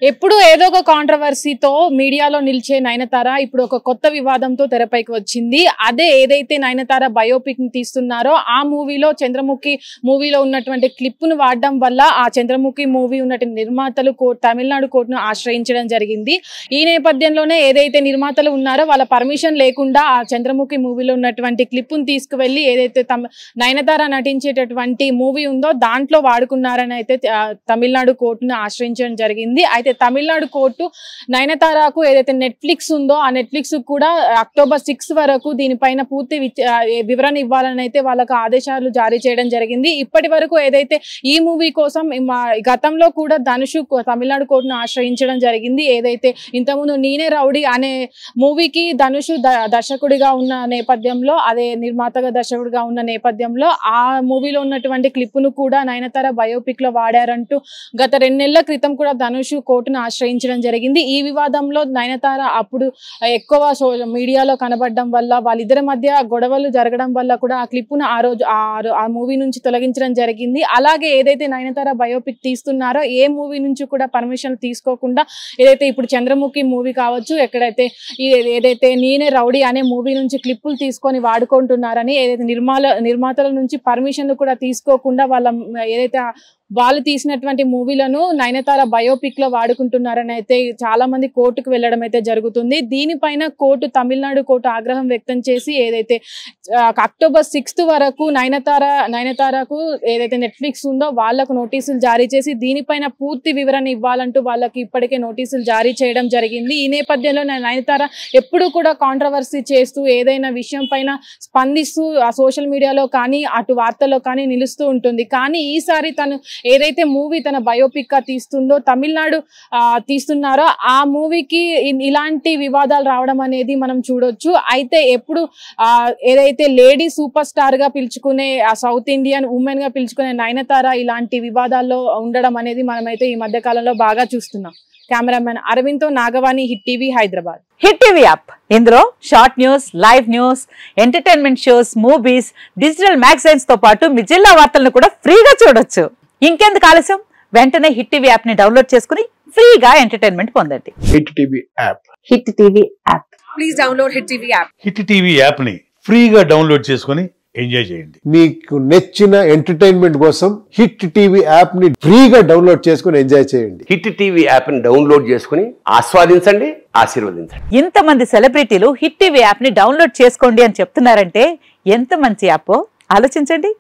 ఎప్పుడు ఏదో ఒక కాంట్రవర్సీతో మీడియాలో నిలిచే నయనతార ఇప్పుడు ఒక కొత్త వివాదంతో తెరపైకి వచ్చింది. అదే ఏదైతే నయనతార బయోపిక్ ని తీస్తున్నారో ఆ మూవీలో చంద్రముఖి మూవీలో ఉన్నటువంటి క్లిప్ ను వాడడం వల్ల ఆ చంద్రముఖి మూవీ ఉన్నటువంటి నిర్మాతలు తమిళనాడు కోర్టును ఆశ్రయించడం జరిగింది. ఈ నేపథ్యంలోనే ఏదైతే నిర్మాతలు ఉన్నారో వాళ్ళ పర్మిషన్ లేకుండా ఆ చంద్రముఖి మూవీలో ఉన్నటువంటి క్లిప్ ను తీసుకువెళ్లి ఏదైతే నయనతార నటించేటటువంటి మూవీ ఉందో దాంట్లో వాడుకున్నారని అయితే తమిళనాడు కోర్టును ఆశ్రయించడం జరిగింది. అయితే తమిళనాడు కోర్టు నయనతారకు ఏదైతే నెట్ఫ్లిక్స్ ఉందో ఆ నెట్ఫ్లిక్స్ కూడా అక్టోబర్ 6 వరకు దీనిపైన పూర్తి వివరణ ఇవ్వాలని అయితే వాళ్ళకు ఆదేశాలు జారీ చేయడం జరిగింది. ఇప్పటి వరకు ఏదైతే ఈ మూవీ కోసం గతంలో కూడా ధనుషు తమిళనాడు కోర్టును ఆశ్రయించడం జరిగింది. ఏదైతే ఇంతకుముందు నేనే రౌడీ అనే మూవీకి ధనుషు దర్శకుడిగా ఉన్న నేపథ్యంలో అదే నిర్మాతగా దర్శకుడిగా ఉన్న నేపథ్యంలో ఆ మూవీలో ఉన్నటువంటి క్లిప్పును కూడా నయనతార బయోపిక్ లో వాడారంటూ గత 2 నెలల క్రితం కూడా ధనుషు కోర్టును ఆశ్రయించడం జరిగింది. ఈ వివాదంలో నయనతార అప్పుడు ఎక్కువ మీడియాలో కనబడడం వల్ల వాళ్ళిద్దరి మధ్య గొడవలు జరగడం వల్ల కూడా ఆ క్లిప్పును ఆ మూవీ నుంచి తొలగించడం జరిగింది. అలాగే ఏదైతే నయనతార బయోపిక్ తీస్తున్నారో ఏ మూవీ నుంచి కూడా పర్మిషన్ తీసుకోకుండా ఏదైతే ఇప్పుడు చంద్రముఖి మూవీ కావచ్చు ఎక్కడైతే ఏదైతే నేనే రౌడీ అనే మూవీ నుంచి క్లిప్పులు తీసుకొని వాడుకుంటున్నారని ఏదైతే నిర్మాతల నుంచి పర్మిషన్లు కూడా తీసుకోకుండా ఏదైతే వాళ్ళు తీసినటువంటి మూవీలను నయనతార బయోపిక్ లో వాడుకుంటున్నారని అయితే చాలా మంది కోర్టుకు వెళ్ళడం అయితే జరుగుతుంది. దీనిపైన తమిళనాడు కోర్టు ఆగ్రహం వ్యక్తం చేసి ఏదైతే అక్టోబర్ 6 వరకు నయనతారకు ఏదైతే నెట్ఫ్లిక్స్ ఉందో వాళ్లకు నోటీసులు జారీ చేసి దీనిపైన పూర్తి వివరణ ఇవ్వాలంటూ వాళ్ళకి ఇప్పటికే నోటీసులు జారీ చేయడం జరిగింది. ఈ నేపథ్యంలో నయనతార ఎప్పుడు కూడా కాంట్రవర్సీ చేస్తూ ఏదైనా విషయం పైన స్పందిస్తూ ఆ సోషల్ మీడియాలో కానీ అటు వార్తల్లో కానీ నిలుస్తూ ఉంటుంది. కానీ ఈసారి తను ఏదైతే మూవీ తన బయోపిక్ గా తీస్తుందో తమిళనాడు తీస్తున్నారో ఆ మూవీకి ఇలాంటి వివాదాలు రావడం అనేది మనం చూడొచ్చు. అయితే ఎప్పుడు ఏదైతే లేడీ సూపర్ స్టార్ గా పిలుచుకునే సౌత్ ఇండియన్ ఉమెన్ గా పిలుచుకునే నయనతార ఇలాంటి వివాదాల్లో ఉండడం అనేది మనమైతే ఈ మధ్య కాలంలో బాగా చూస్తున్నాం. కెమెరామెన్ అరవింద్ తో Nagavani, Hit TV, Hyderabad. Hit TV app ఇందులో short news, live news, entertainment shows, movies, digital magazines తో పాటు మీ జిల్లా వార్తలను కూడా ఫ్రీగా చూడొచ్చు. ఇంకెందుకు ఆలస్యం, వెంటనే హిట్ టీవీ యాప్ ని డౌన్లోడ్ చేసుకుని ఫ్రీగా ఎంటర్టైన్మెంట్ పొందండి. Hit TV app. Hit TV app. Please download hit TV app. Hit TV app ని ఫ్రీగా డౌన్లోడ్ చేసుకుని ఎంజాయ్ చేయండి. మీకు నచ్చిన ఎంటర్టైన్మెంట్ కోసం హిట్ టీవీ యాప్ ని ఫ్రీగా డౌన్లోడ్ చేసుకుని ఎంజాయ్ చేయండి. హిట్ టీవీ యాప్ ని డౌన్లోడ్ చేసుకుని ఆస్వాదించండి, ఆశీర్వదించండి. ఇంతమంది సెలబ్రిటీలు హిట్ టీవీ యాప్ ని డౌన్లోడ్ చేసుకోండి అని చెప్తున్నారంటే ఎంత మంచి యాప్ ఆలోచించండి.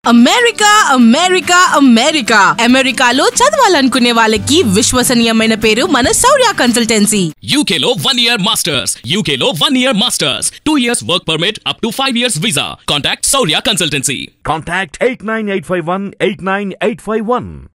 అమెరికా అమెరికా అమెరికా అమెరికాలో చదవాలనుకునే వాళ్ళకి విశ్వసనీయమైన పేరు మన శౌర్య కన్సల్టెన్సీ. UK లో 1 year masters, UK లో 1 year masters, 2 years work permit up to 5 years visa. Contact Saurya Consultancy. Contact 89851 89851.